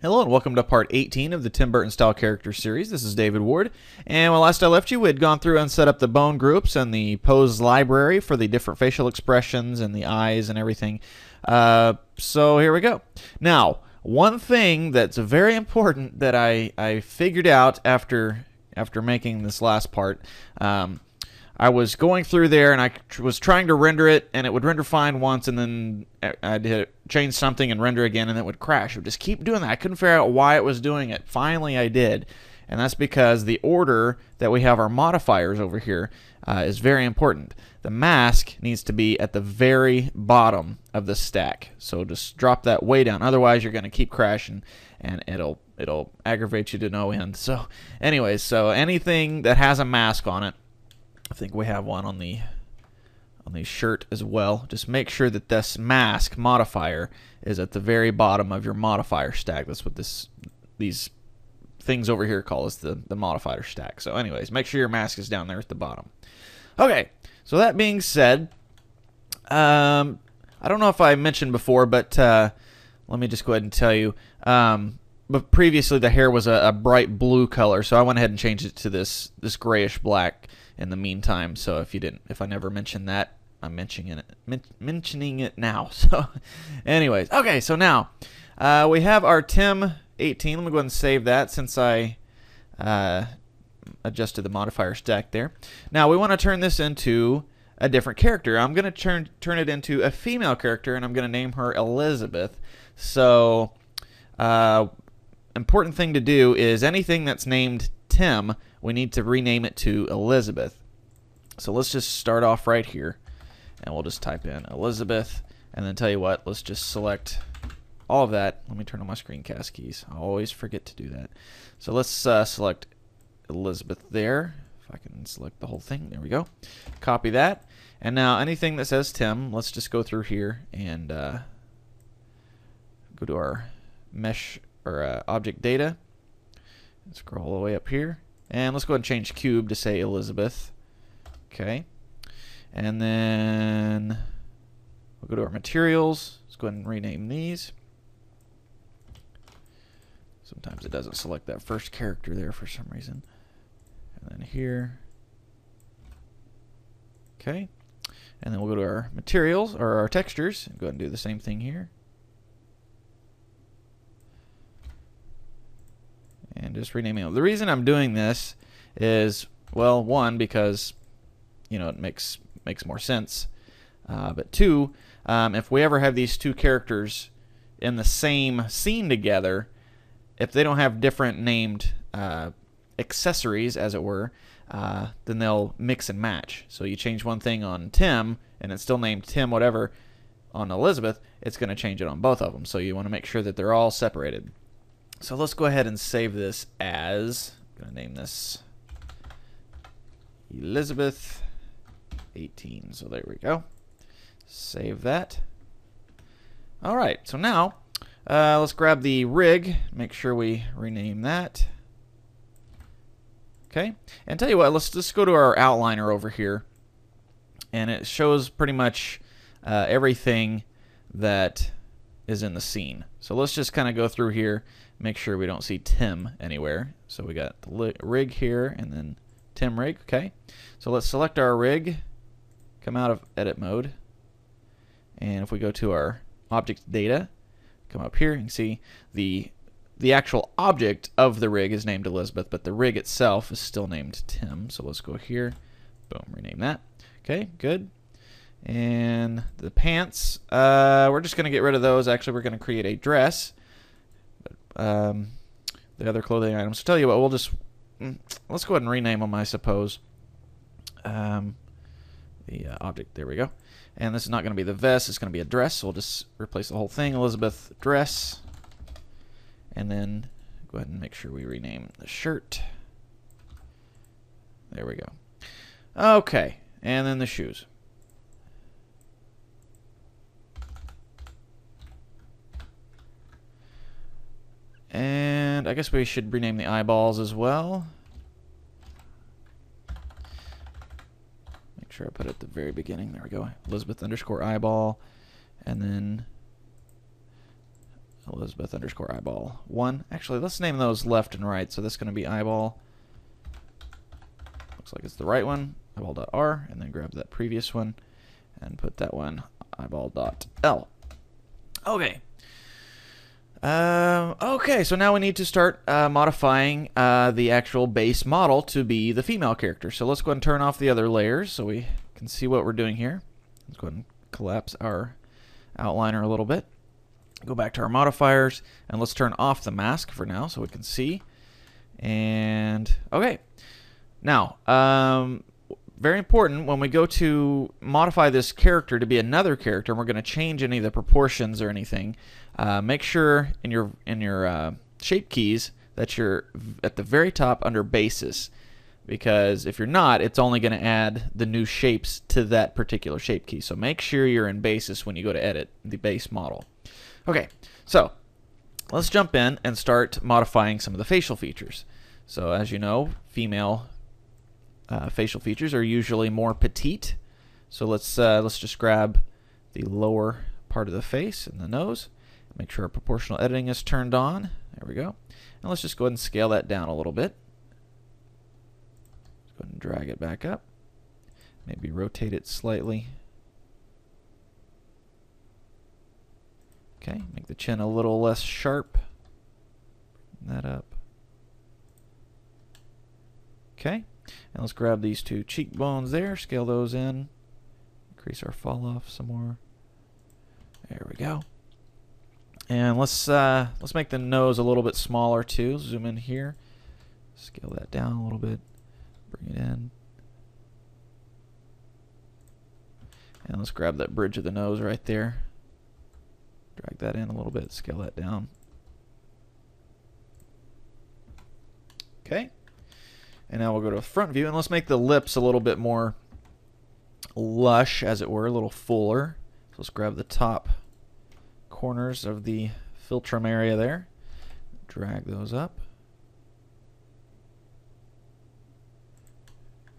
Hello and welcome to part 18 of the Tim Burton style character series. This is David Ward, and when last I left you, we had gone through and set up the bone groups and the pose library for the different facial expressions and the eyes and everything. So here we go. Now, one thing that's very important that I figured out after making this last part. I was going through there and I was trying to render it, and it would render fine once, and then I'd change something and render again, and it would crash. It would just keep doing that. I couldn't figure out why it was doing it. Finally, I did, and that's because the order that we have our modifiers over here is very important. The mask needs to be at the very bottom of the stack, so just drop that way down. Otherwise, you're going to keep crashing, and it'll aggravate you to no end. So, anyways, so anything that has a mask on it. I think we have one on the shirt as well. Just make sure that this mask modifier is at the very bottom of your modifier stack. That's what these things over here call is the modifier stack. So anyways, make sure your mask is down there at the bottom. Okay, so that being said, I don't know if I mentioned before, but let me just go ahead and tell you. But previously the hair was a bright blue color, so I went ahead and changed it to this grayish black in the meantime. So if I never mentioned that, I'm mentioning it now. So anyways, okay, so now we have our Tim 18. Let me go ahead and save that since I adjusted the modifier stack there. Now we want to turn this into a different character. I'm going to turn it into a female character, and I'm going to name her Elizabeth. So important thing to do is anything that's named Tim, we need to rename it to Elizabeth. So let's just start off right here, and we'll just type in Elizabeth, and then tell you what, let's just select all of that. Let me turn on my screencast keys. I always forget to do that. So let's select Elizabeth there. If I can select the whole thing, there we go. Copy that, and now anything that says Tim, let's just go through here and go to our mesh or object data. Scroll all the way up here, and let's go ahead and change cube to say Elizabeth. Okay, and then we'll go to our materials. Let's go ahead and rename these. Sometimes it doesn't select that first character there for some reason. And then here. Okay, and then we'll go to our materials or our textures and go ahead and do the same thing here. And just renaming it. The reason I'm doing this is, well, one, because it makes more sense. But two, if we ever have these two characters in the same scene together, if they don't have different named accessories, as it were, then they'll mix and match. So you change one thing on Tim, and it's still named Tim whatever on Elizabeth, it's going to change it on both of them. So you want to make sure that they're all separated. So let's go ahead and save this as, I'm going to name this Elizabeth 18. So there we go. Save that. All right, so now let's grab the rig, make sure we rename that. Okay, and tell you what, let's just go to our outliner over here, and it shows pretty much everything that is in the scene. So let's just kind of go through here, make sure we don't see Tim anywhere. So we got the rig here and then Tim rig. Okay, so let's select our rig, come out of edit mode, and if we go to our object data, come up here, you can see the actual object of the rig is named Elizabeth, but the rig itself is still named Tim. So let's go here, boom, rename that. Okay, good. And the pants, we're just going to get rid of those. Actually, we're going to create a dress. The other clothing items. So tell you what, we'll just let's go ahead and rename them, I suppose. The object, there we go. And this is not going to be the vest, it's going to be a dress. So we'll just replace the whole thing, Elizabeth dress. And then go ahead and make sure we rename the shirt. There we go. Okay, and then the shoes. And I guess we should rename the eyeballs as well. Make sure I put it at the very beginning. There we go. Elizabeth _ eyeball. And then Elizabeth underscore eyeball 1. Actually, let's name those left and right. So this is going to be eyeball. Looks like it's the right one. Eyeball.r, and then grab that previous one and put that one eyeball.l. Okay. Okay, so now we need to start modifying the actual base model to be the female character. So let's go ahead and turn off the other layers so we can see what we're doing here. Let's go ahead and collapse our outliner a little bit. Go back to our modifiers, and let's turn off the mask for now so we can see. And, okay. Now, very important, when we go to modify this character to be another character, and we're going to change any of the proportions or anything, make sure in your shape keys that you're at the very top under basis, because if you're not, it's only going to add the new shapes to that particular shape key. So make sure you're in basis when you go to edit the base model. Okay, so let's jump in and start modifying some of the facial features. So as you know, female facial features are usually more petite. So let's just grab the lower part of the face and the nose. Make sure our proportional editing is turned on. There we go. And let's just go ahead and scale that down a little bit. Let's go ahead and drag it back up. Maybe rotate it slightly. Okay, make the chin a little less sharp. Bring that up. Okay, and let's grab these two cheekbones there, scale those in, increase our fall off some more. There we go. And let's make the nose a little bit smaller too. Zoom in here, scale that down a little bit, bring it in, and let's grab that bridge of the nose right there. Drag that in a little bit, scale that down. Okay. And now we'll go to a front view, and let's make the lips a little bit more lush, as it were, a little fuller. So let's grab the top corners of the philtrum area there. Drag those up.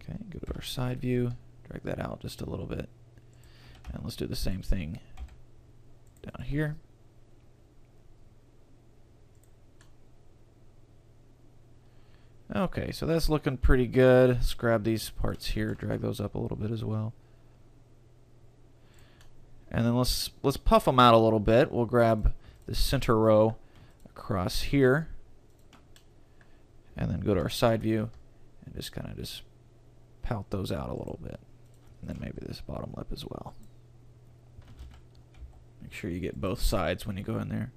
Okay, go to our side view, drag that out just a little bit. And let's do the same thing down here. Okay, so that's looking pretty good. Let's grab these parts here, drag those up a little bit as well. And then let's puff them out a little bit. We'll grab the center row across here, and then go to our side view and just kind of pout those out a little bit. And then maybe this bottom lip as well. Make sure you get both sides when you go in there.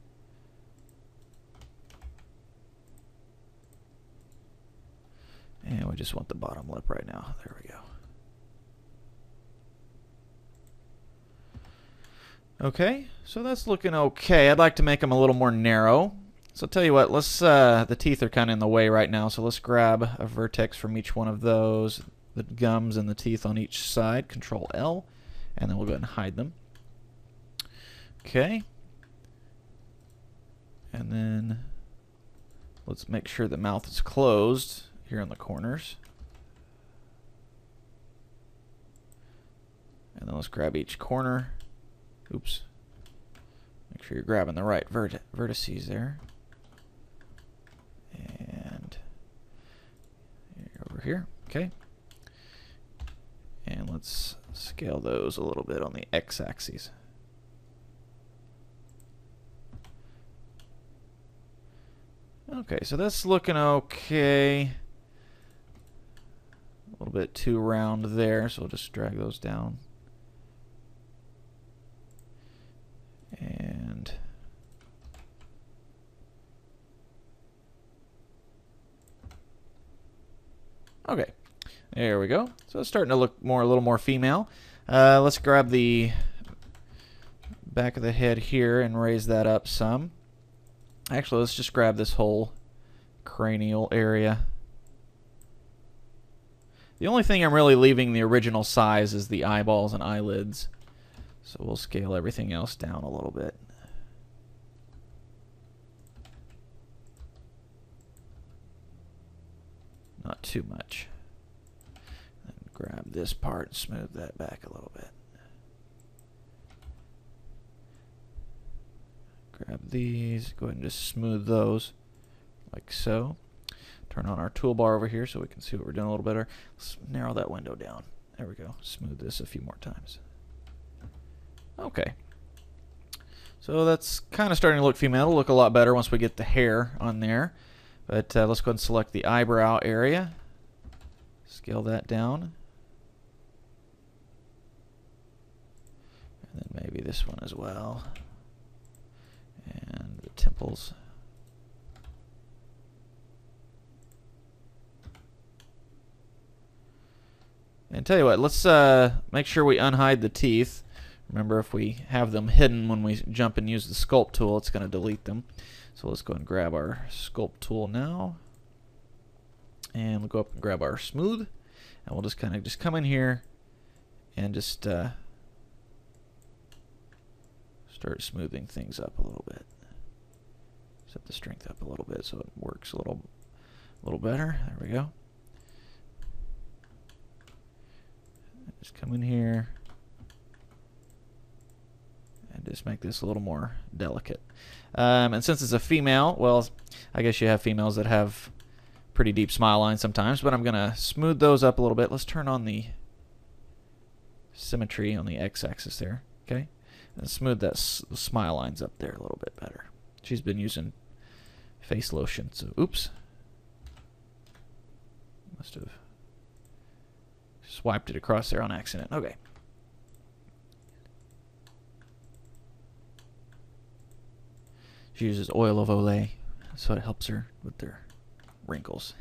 And we just want the bottom lip right now. There we go. Okay, so that's looking okay. I'd like to make them a little more narrow. So I'll tell you what, let's the teeth are kind of in the way right now, so let's grab a vertex from each one of those, the gums and the teeth on each side, Control L, and then we'll go ahead and hide them. Okay. And then let's make sure the mouth is closed here in the corners. And then let's grab each corner. Oops. Make sure you're grabbing the right vertices there. And over here. Okay. And let's scale those a little bit on the x-axis. Okay, so that's looking okay. A little bit too round there, so we'll just drag those down. And okay, there we go. So it's starting to look a little more female. Let's grab the back of the head here and raise that up some. Actually, let's just grab this whole cranial area. The only thing I'm really leaving the original size is the eyeballs and eyelids. So we'll scale everything else down a little bit. Not too much. And grab this part and smooth that back a little bit. Grab these, go ahead and just smooth those like so. Turn on our toolbar over here so we can see what we're doing a little better. Let's narrow that window down. There we go. Smooth this a few more times. Okay. So that's kind of starting to look female. It'll look a lot better once we get the hair on there. But let's go ahead and select the eyebrow area. Scale that down. And then maybe this one as well. And the temples. And tell you what, let's make sure we unhide the teeth. Remember, if we have them hidden when we jump and use the sculpt tool, it's going to delete them. So let's go ahead and grab our sculpt tool now. And we'll go up and grab our smooth. And we'll just kind of come in here and just start smoothing things up a little bit. Set the strength up a little bit so it works a little better. There we go. Just come in here and just make this a little more delicate. And since it's a female, well, I guess you have females that have pretty deep smile lines sometimes, but I'm going to smooth those up a little bit. Let's turn on the symmetry on the x-axis there, okay? And smooth that smile lines up there a little bit better. She's been using face lotion, so oops. Must have swiped it across there on accident. Okay. She uses oil of Olay, so it helps her with their wrinkles.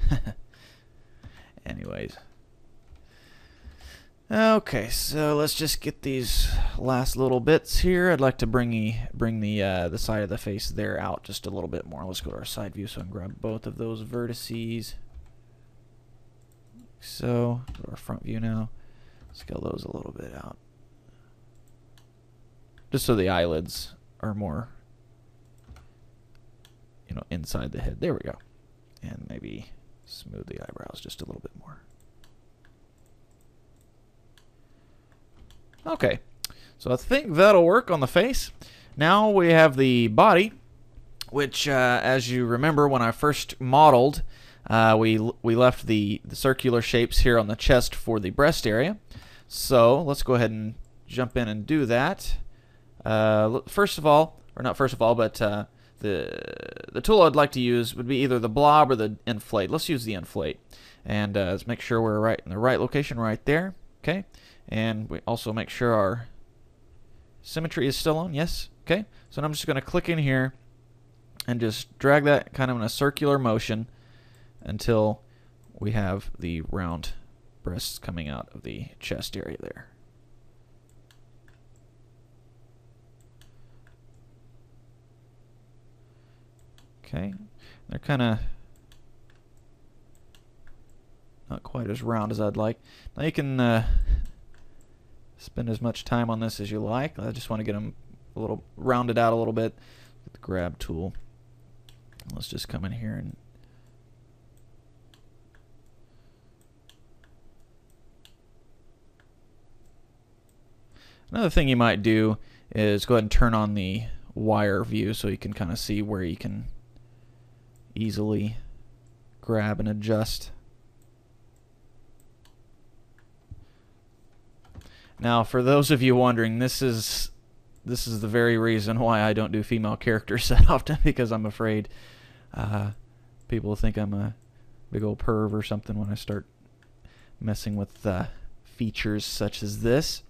Anyways. Okay, so let's just get these last little bits here. I'd like to bring the side of the face there out just a little bit more. Let's go to our side view so I can grab both of those vertices. So, go to our front view now. Scale those a little bit out. Just so the eyelids are more, inside the head. There we go. And maybe smooth the eyebrows just a little bit more. Okay, so I think that'll work on the face. Now we have the body, which, as you remember, when I first modeled, we left the circular shapes here on the chest for the breast area. So let's go ahead and jump in and do that. First of all, but the tool I'd like to use would be either the blob or the inflate. Let's use the inflate. And let's make sure we're right in the right location right there. Okay. And we also make sure our symmetry is still on. Yes. Okay. So I'm just going to click in here and just drag that kind of in a circular motion until we have the round breasts coming out of the chest area there. Okay, they're kind of not quite as round as I'd like. Now you can spend as much time on this as you like. I just want to get them a little rounded out a little bit with the grab tool. Let's just come in here and another thing you might do is go ahead and turn on the wire view so you can kind of see where you can easily grab and adjust. Now, for those of you wondering, this is the very reason why I don't do female characters that often, because I'm afraid people think I'm a big old perv or something when I start messing with features such as this.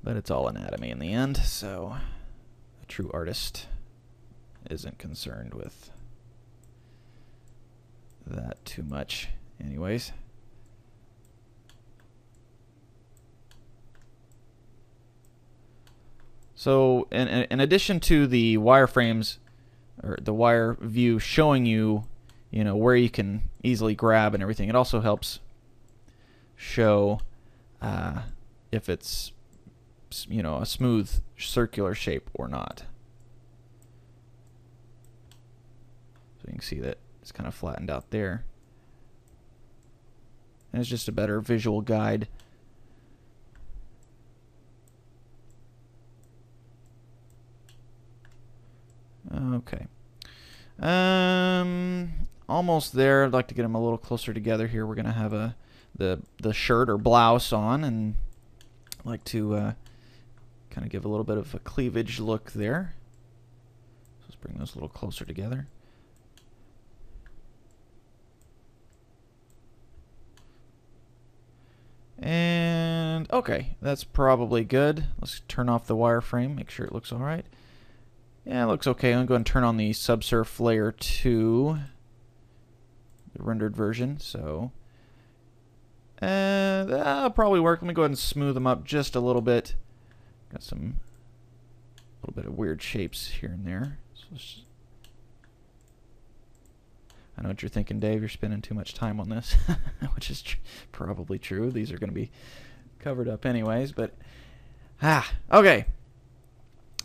But it's all anatomy in the end, so a true artist isn't concerned with that too much anyways. So in addition to the wireframes or the wire view showing you, where you can easily grab and everything, it also helps show if it's a smooth circular shape or not. So you can see that it's kind of flattened out there. And it's just a better visual guide. Okay. Almost there. I'd like to get them a little closer together here. We're gonna have the shirt or blouse on, and I'd like to kind of give a little bit of a cleavage look there. So let's bring those a little closer together. And okay, that's probably good. Let's turn off the wireframe, make sure it looks all right. Yeah, it looks okay. I'm going to go and turn on the subsurf layer 2, the rendered version. So that'll probably work. Let me go ahead and smooth them up just a little bit. Got some little bit of weird shapes here and there. So I know what you're thinking, Dave. You're spending too much time on this, which is probably true. These are going to be covered up anyways, but okay.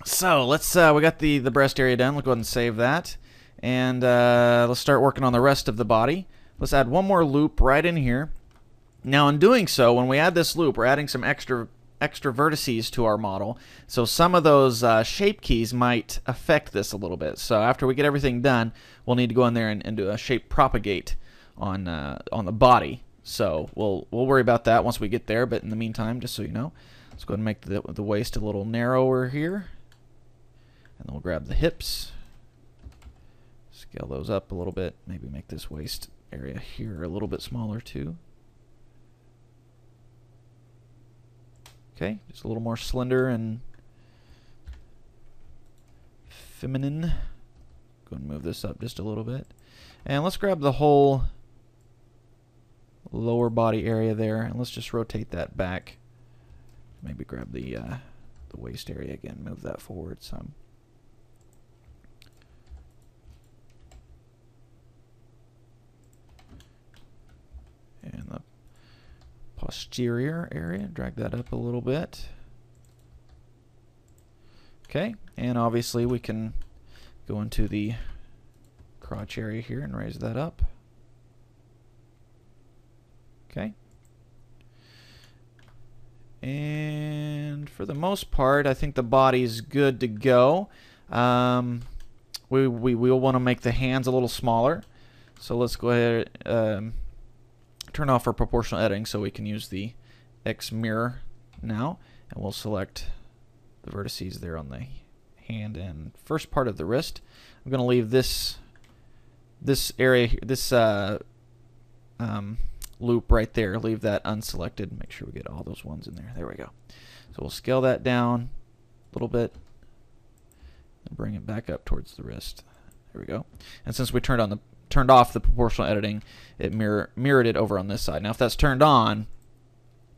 So let's we got the breast area done. Let's go ahead and save that, and let's start working on the rest of the body. Let's add one more loop right in here. Now, in doing so, when we add this loop, we're adding some extra vertices to our model. So some of those shape keys might affect this a little bit. So after we get everything done, we'll need to go in there and do a shape propagate on the body. So we'll worry about that once we get there. But in the meantime, just so you know, let's go ahead and make the waist a little narrower here. And then we'll grab the hips, scale those up a little bit, maybe make this waist area here a little bit smaller too. Okay, just a little more slender and feminine. Go and move this up just a little bit. And let's grab the whole lower body area there, and let's just rotate that back. Maybe grab the waist area again, move that forward some. And the posterior area, drag that up a little bit. Okay, and obviously we can go into the crotch area here and raise that up. Okay. And for the most part, I think the body's good to go. We will want to make the hands a little smaller. So let's go ahead turn off our proportional editing so we can use the X mirror now, and we'll select the vertices there on the hand and first part of the wrist. I'm going to leave this area, this loop right there, leave that unselected. Make sure we get all those ones in there. There we go. So we'll scale that down a little bit and bring it back up towards the wrist. There we go. And since we turned off the proportional editing, it mirrored it over on this side. Now, if that's turned on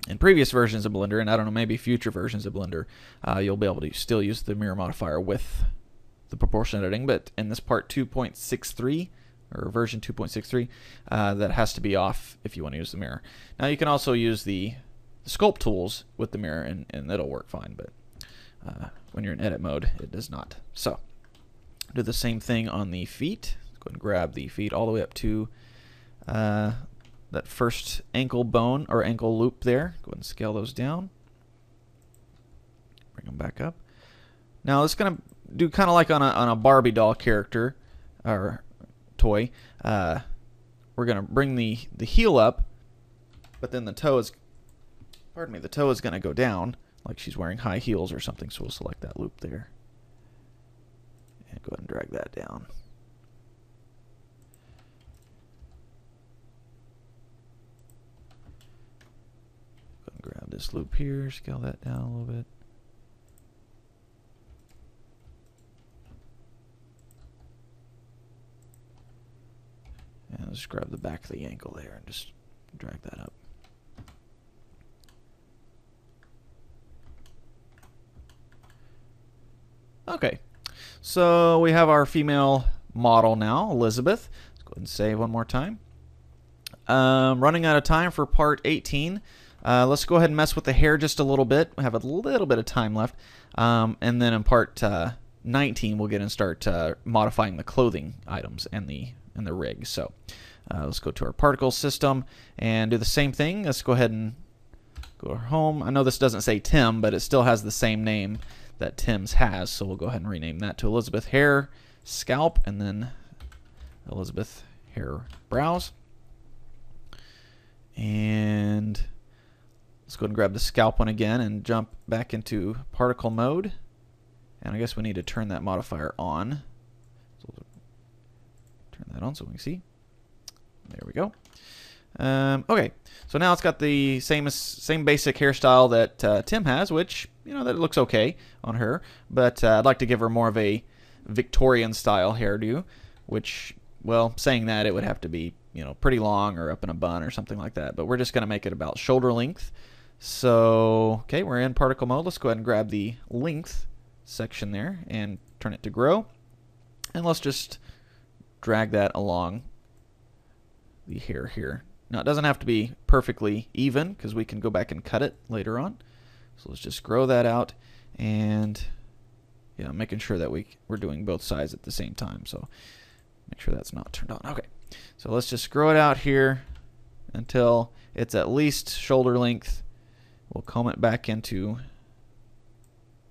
in previous versions of Blender, and I don't know, maybe future versions of Blender, you'll be able to still use the mirror modifier with the proportional editing. But in this part 2.63, or version 2.63, that has to be off if you want to use the mirror. Now, you can also use the sculpt tools with the mirror, and it'll work fine. But when you're in edit mode, it does not. So, do the same thing on the feet. Go ahead and grab the feet all the way up to that first ankle bone or ankle loop there. Go ahead and scale those down. Bring them back up. Now it's going to do kind of like on a Barbie doll character or toy. We're going to bring the heel up, but then the toe is, pardon me, the toe is going to go down like she's wearing high heels or something. So we'll select that loop there and go ahead and drag that down. Grab this loop here, scale that down a little bit. And let's grab the back of the ankle there and just drag that up. Okay, so we have our female model now, Elizabeth. Let's go ahead and save one more time. Running out of time for part 18. Let's go ahead and mess with the hair just a little bit. We have a little bit of time left. And then in part 19, we'll get and start modifying the clothing items and the rig. So let's go to our particle system and do the same thing. Let's go ahead and go to home. I know this doesn't say Tim, but it still has the same name that Tim's has. So we'll go ahead and rename that to Elizabeth Hair. scalp, and then Elizabeth hair brows. And let's go ahead and grab the scalp one again and jump back into particle mode. And I guess we need to turn that modifier on. So we'll turn that on so we can see. There we go. Okay, so now it's got the same basic hairstyle that Tim has, which, you know, that looks okay on her. But I'd like to give her more of a Victorian style hairdo, which, well, saying that, it would have to be, you know, pretty long or up in a bun or something like that. But we're just going to make it about shoulder length. So, okay, we're in particle mode. Let's go ahead and grab the length section there and turn it to grow. And let's just drag that along the hair here. Now, it doesn't have to be perfectly even because we can go back and cut it later on. So let's just grow that out, and yeah, making sure that we're doing both sides at the same time. So make sure that's not turned on. Okay, so let's just grow it out here until it's at least shoulder length. We'll comb it back into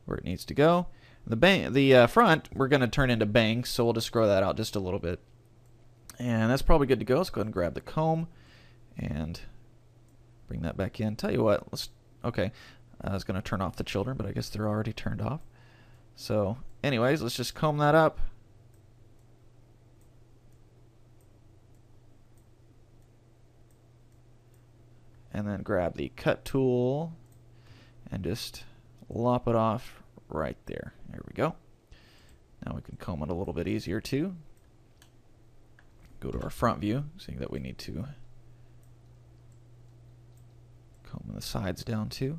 where it needs to go. The front we're going to turn into bangs, so we'll just grow that out just a little bit. And that's probably good to go. Let's go ahead and grab the comb and bring that back in. Tell you what, okay, I was going to turn off the children, but I guess they're already turned off. So anyways, let's just comb that up. And then grab the cut tool and just lop it off right there. There we go. Now we can comb it a little bit easier too. Go to our front view, seeing that we need to comb the sides down too.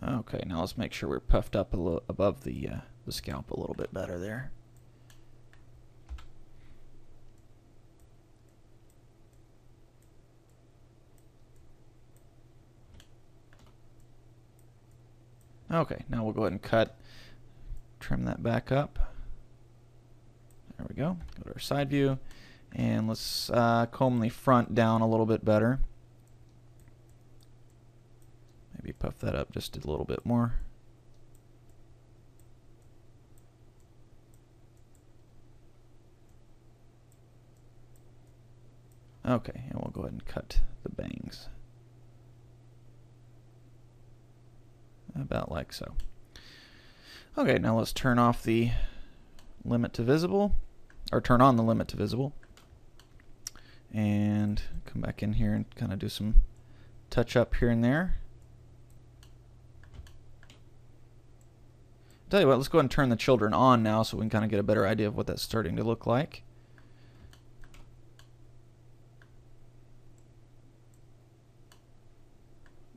Okay, now let's make sure we're puffed up a little above the scalp a little bit better there. Okay, now we'll go ahead and trim that back up. There we go. Go to our side view, and let's comb the front down a little bit better. Maybe puff that up just a little bit more. Okay, and we'll go ahead and cut the bangs. About like so. Okay, now let's turn off the limit to visible, or turn on the limit to visible, and come back in here and kind of do some touch up here and there. Tell you what, let's go ahead and turn the children on now so we can kind of get a better idea of what that's starting to look like.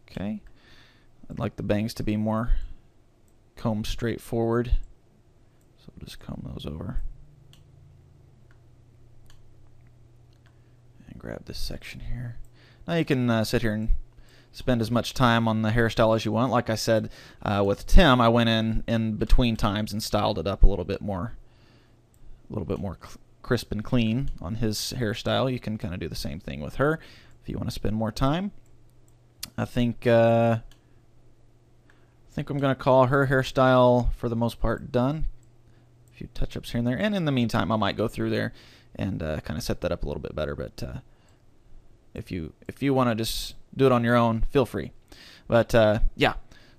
Okay, I'd like the bangs to be more combed straight forward, so we'll just comb those over and grab this section here. Now you can sit here and spend as much time on the hairstyle as you want. Like I said, with Tim, I went in between times and styled it up a little bit more crisp and clean on his hairstyle. You can kind of do the same thing with her if you want to spend more time. I think I'm going to call her hairstyle for the most part done. A few touch-ups here and there, and in the meantime, I might go through there and kind of set that up a little bit better. But if you want to just do it on your own, feel free. But yeah,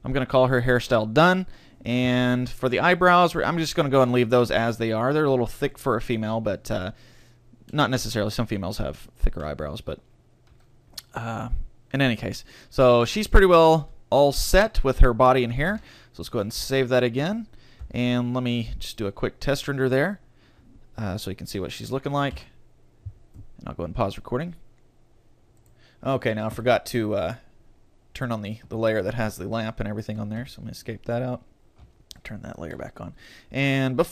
I'm going to call her hairstyle done. And for the eyebrows, I'm just going to go and leave those as they are. They're a little thick for a female, but not necessarily. Some females have thicker eyebrows, but in any case. So she's pretty well all set with her body and hair. So let's go ahead and save that again. And let me just do a quick test render there so you can see what she's looking like. And I'll go ahead and pause recording. Okay, now I forgot to turn on the layer that has the lamp and everything on there, so I'm going to escape that out. Turn that layer back on. And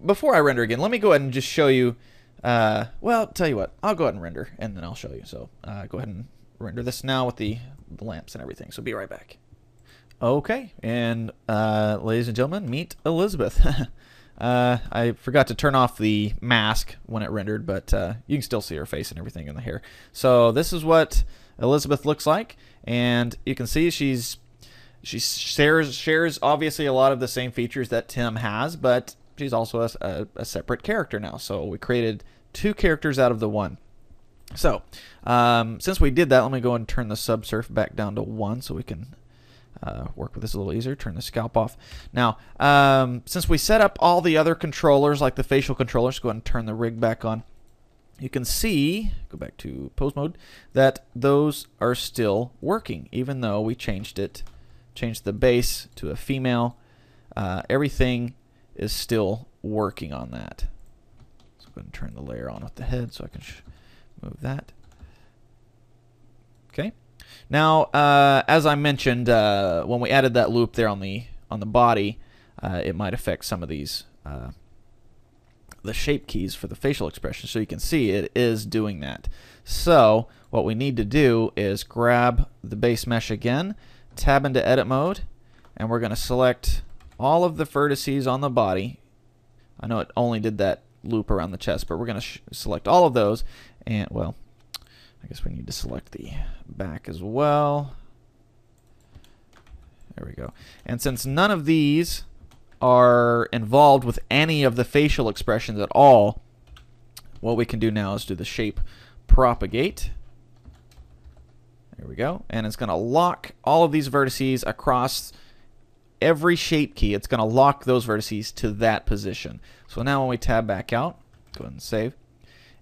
before I render again, let me go ahead and just show you, well, tell you what, I'll go ahead and render, and then I'll show you. So go ahead and render this now with the lamps and everything. So be right back. Okay, and ladies and gentlemen, meet Elizabeth. I forgot to turn off the mask when it rendered, but you can still see her face and everything in the hair. So this is what Elizabeth looks like, and you can see she shares obviously a lot of the same features that Tim has, but she's also a separate character now. So we created two characters out of the one. So since we did that, let me go and turn the subsurf back down to 1 so we can work with this a little easier. Turn the scalp off. Now, since we set up all the other controllers, like the facial controllers, go ahead and turn the rig back on. You can see, go back to pose mode, that those are still working, even though we changed the base to a female. Everything is still working on that. So go ahead and turn the layer on with the head so I can move that. Okay. Now, as I mentioned, when we added that loop there on the body, it might affect some of these the shape keys for the facial expression. So you can see it is doing that. So what we need to do is grab the base mesh again, tab into edit mode, and we're going to select all of the vertices on the body. I know it only did that loop around the chest, but we're going to select all of those, and well, I guess we need to select the back as well. There we go. And since none of these are involved with any of the facial expressions at all, what we can do now is do the shape propagate. There we go. And it's going to lock all of these vertices across every shape key. It's going to lock those vertices to that position. So now when we tab back out, go ahead and save,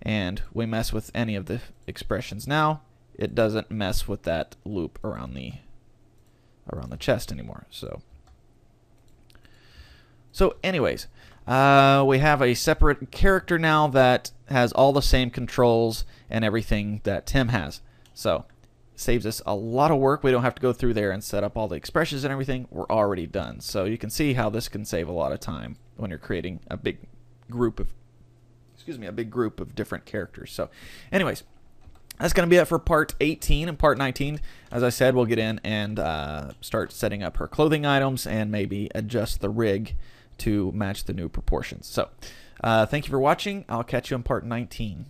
and we mess with any of the expressions now, it doesn't mess with that loop around the chest anymore. So anyways, we have a separate character now that has all the same controls and everything that Tim has. So it saves us a lot of work. We don't have to go through there and set up all the expressions and everything. We're already done. So you can see how this can save a lot of time when you're creating a big group of different characters. So anyways, that's going to be it for part 18. And part 19, as I said, we'll get in and start setting up her clothing items and maybe adjust the rig to match the new proportions. So thank you for watching. I'll catch you in part 19.